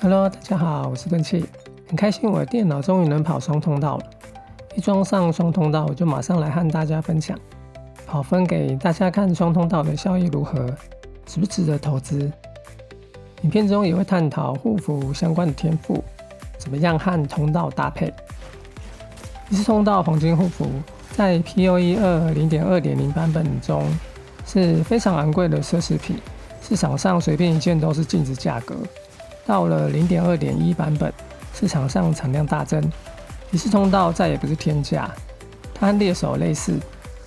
Hello， 大家好，我是顿气，很开心我的电脑终于能跑双通道了。一装上双通道，我就马上来和大家分享，跑分给大家看双通道的效益如何，值不值得投资。影片中也会探讨护符相关的天赋，怎么样和通道搭配。一次通道黄金护符在 PoE 2 0.2.0 版本中是非常昂贵的奢侈品，市场上随便一件都是净值价格。到了 0.2.1 版本，市场上产量大增，一次通道再也不是天价。它和猎手类似，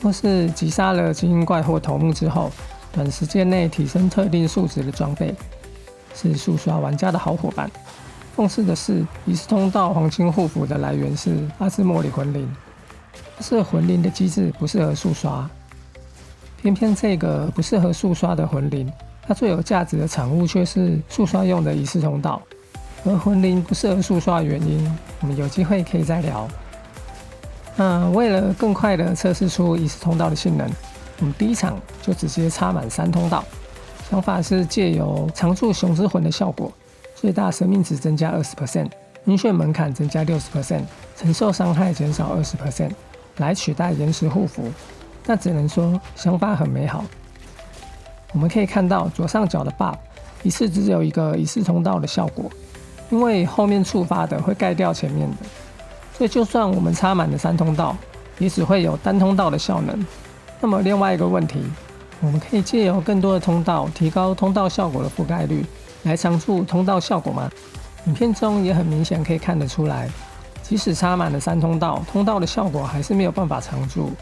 或是击杀了精英怪或头目之后，短时间内提升特定数值的装备，是速刷玩家的好伙伴。讽刺的是，一次通道黄金护符的来源是阿兹莫里魂灵，但是魂灵的机制不适合速刷，偏偏这个不适合速刷的魂灵，它最有价值的产物却是速刷用的仪式通道。而魂灵不适合速刷的原因，我们有机会可以再聊。那为了更快的测试出仪式通道的性能，我们第一场就直接插满3通道。想法是借由常驻雄之魂的效果，最大生命值增加 20%， 晕眩门槛增加 60%， 承受伤害减少 20%， 来取代延时护符。但只能说想法很美好。我们可以看到左上角的 buff 一次只有一个仪式通道的效果，因为后面触发的会盖掉前面的，所以就算我们插满了3通道，也只会有单通道的效能。那么另外一个问题，我们可以借由更多的通道提高通道效果的覆盖率，来常驻通道效果吗？影片中也很明显可以看得出来，即使插满了3通道，通道的效果还是没有办法常驻。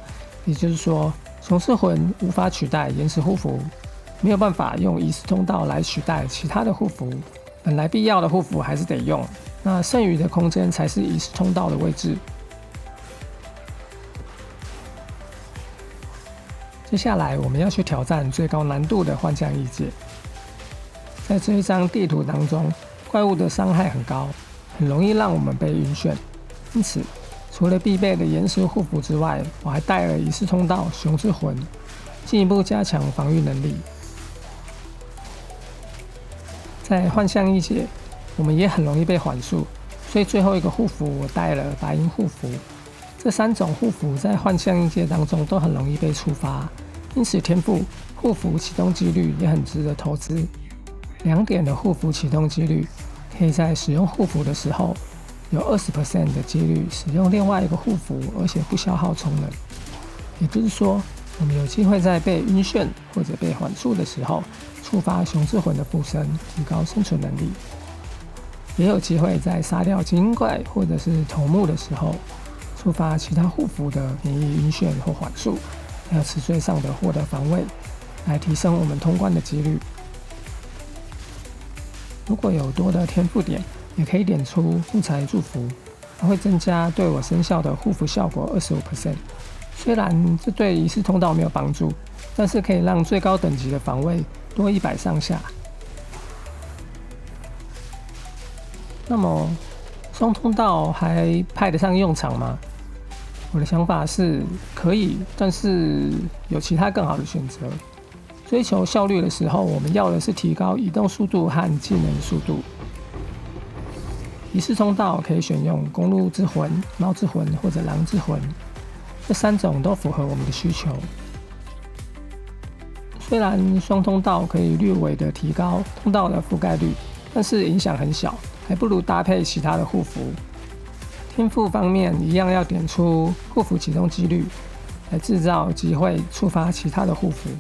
也就是说，雄狮魂无法取代延时护符，没有办法用仪式通道来取代其他的护符，本来必要的护符还是得用，那剩余的空间才是仪式通道的位置。接下来我们要去挑战最高难度的幻象异界。在这一张地图当中，怪物的伤害很高，很容易让我们被晕眩，因此除了必备的延时护符之外，我还带了仪式通道雄之魂，进一步加强防御能力。在幻象异界，我们也很容易被缓速，所以最后一个护符我带了白银护符。这3种护符在幻象异界当中都很容易被触发，因此天赋护符启动几率也很值得投资。2点的护符启动几率，可以在使用护符的时候有 20% 的几率使用另外一个护符，而且不消耗充能。也就是说，我们有机会在被晕眩或者被缓速的时候触发雄之魂的附身，提高生存能力。也有机会在杀掉精英怪或者是头目的时候触发其他护符的免疫晕眩或缓速，还有词缀上的获得防卫，来提升我们通关的几率。如果有多的天赋点，也可以点出护财祝福，它会增加对我生效的护符效果 25%。虽然这对仪式通道没有帮助，但是可以让最高等级的防卫多100上下。那么双通道还派得上用场吗？我的想法是可以，但是有其他更好的选择。追求效率的时候，我们要的是提高移动速度和技能速度。仪式通道可以选用公鹿之魂、猫之魂或者狼之魂，这3种都符合我们的需求。虽然双通道可以略微的提高通道的覆盖率，但是影响很小，还不如搭配其他的护符。天赋方面一样要点出护符启动几率，来制造机会触发其他的护符。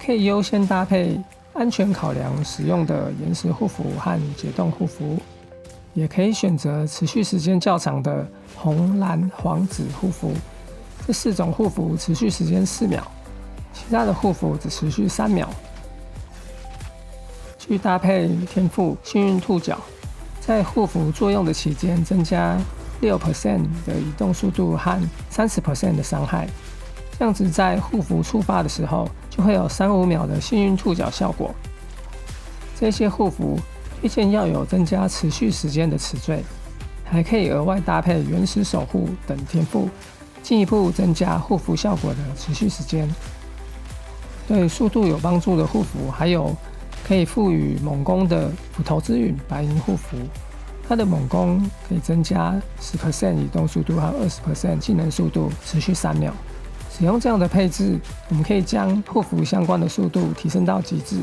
可以优先搭配安全考量使用的延时护符和解冻护符，也可以选择持续时间较长的红、蓝、黄、紫护符。这4种护符持续时间4秒，其他的护符只持续3秒。去搭配天赋幸运兔角，在护符作用的期间增加 6% 的移动速度和 30% 的伤害，这样子在护符触发的时候就会有3-5秒的幸运兔角效果。这些护符推荐要有增加持续时间的词缀，还可以额外搭配原始守护等天赋，进一步增加护符效果的持续时间。对速度有帮助的护符还有可以赋予猛攻的斧头之陨白银护符。它的猛攻可以增加 10% 移动速度和 20% 技能速度，持续3秒。使用这样的配置，我们可以将护符相关的速度提升到极致，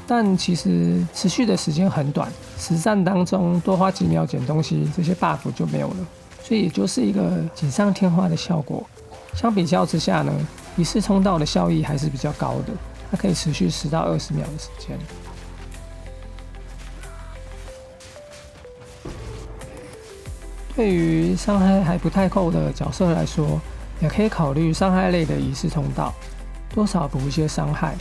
但其实持续的时间很短，实战当中多花几秒捡东西，这些 buff 就没有了，所以也就是一个锦上添花的效果。相比较之下呢，仪式通道的效益还是比较高的，它可以持续10到20秒的时间。对于伤害还不太够的角色来说，也可以考虑伤害类的仪式通道，多少补一些伤害，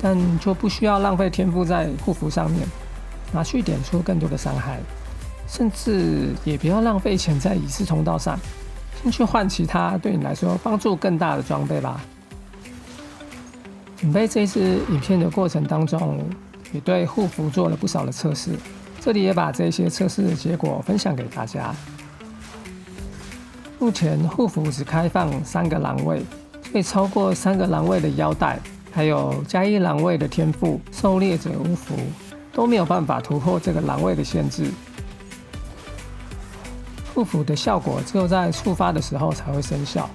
但就不需要浪费天赋在护符上面，拿去点出更多的伤害，甚至也不要浪费钱在仪式通道上，先去换其他对你来说帮助更大的装备吧。准备这支影片的过程当中，也对护符做了不少的测试，这里也把这些测试的结果分享给大家。目前护符只开放3个栏位，所以超过3个栏位的腰带，还有加1栏位的天赋狩猎者巫符，都没有办法突破这个栏位的限制。护符的效果只有在触发的时候才会生效，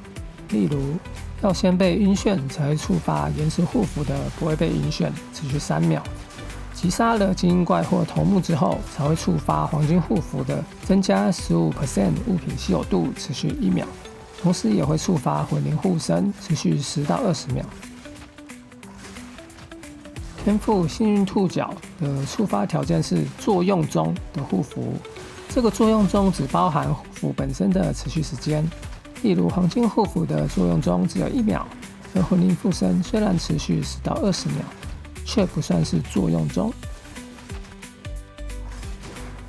例如要先被晕眩才会触发延迟护符的不会被晕眩，持续3秒。击杀了精英怪或头目之后，才会触发黄金护符的增加 15% 物品稀有度，持续1秒，同时也会触发魂灵护身，持续10到20秒。天赋幸运兔角的触发条件是作用中的护符，这个作用中只包含护符本身的持续时间，例如黄金护符的作用中只有1秒，而魂灵附身虽然持续10到20秒，却不算是作用中。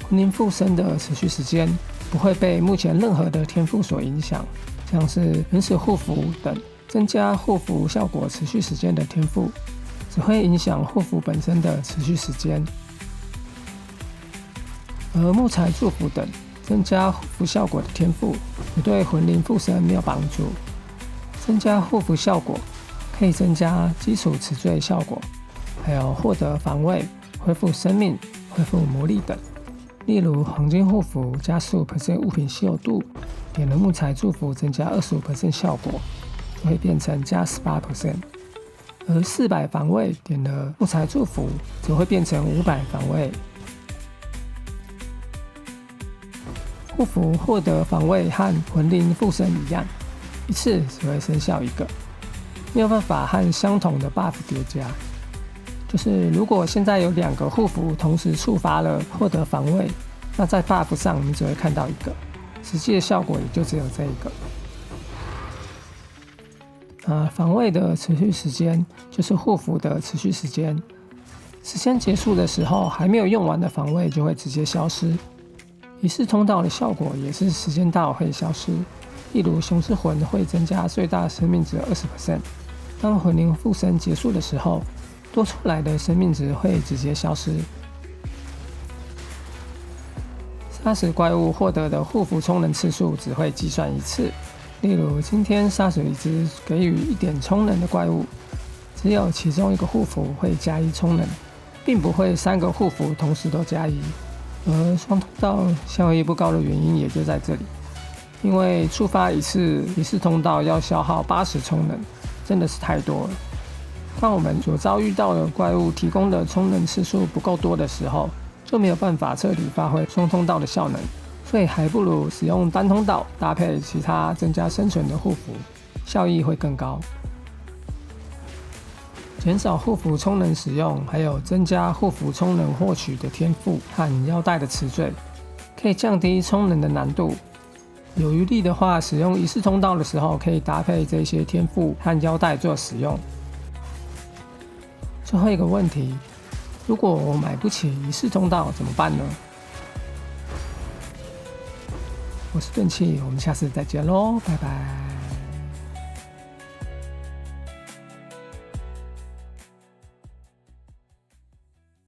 魂灵附身的持续时间不会被目前任何的天赋所影响，像是原始护符等增加护符效果持续时间的天赋，只会影响护符本身的持续时间。而木材祝福等增加护符效果的天赋，也对魂灵附身没有帮助。增加护符效果可以增加基础词缀效果，还有获得防卫、恢复生命、恢复魔力等。例如黄金护符加15% 物品稀有度，点了木材祝福增加25% 效果，就会变成加18%。而400防卫点了木材祝福，则会变成500防卫。护符获得防卫和魂灵附身一样，一次只会生效1个，没有办法和相同的 buff 叠加。就是如果现在有2个护符同时触发了获得防卫，那在 buff 上你只会看到1个，实际的效果也就只有这一个。防卫的持续时间就是护符的持续时间，时间结束的时候还没有用完的防卫就会直接消失。仪式通道的效果也是时间到会消失，例如雄狮魂会增加最大生命值 20%， 当魂灵附身结束的时候，多出来的生命值会直接消失。杀死怪物获得的护符充能次数只会计算1次，例如今天杀死一只给予1点充能的怪物，只有其中1个护符会加1充能，并不会3个护符同时都加1。而双通道效益不高的原因也就在这里，因为触发1次仪式通道要消耗80充能，真的是太多了。当我们所遭遇到的怪物提供的充能次数不够多的时候，就没有办法彻底发挥双通道的效能，所以还不如使用单通道搭配其他增加生存的护符，效益会更高。减少护符充能使用，还有增加护符充能获取的天赋和腰带的词缀，可以降低充能的难度。有余力的话，使用仪式通道的时候，可以搭配这些天赋和腰带做使用。最后一个问题，如果我买不起仪式通道怎么办呢？我是钝器，我们下次再见喽，拜拜。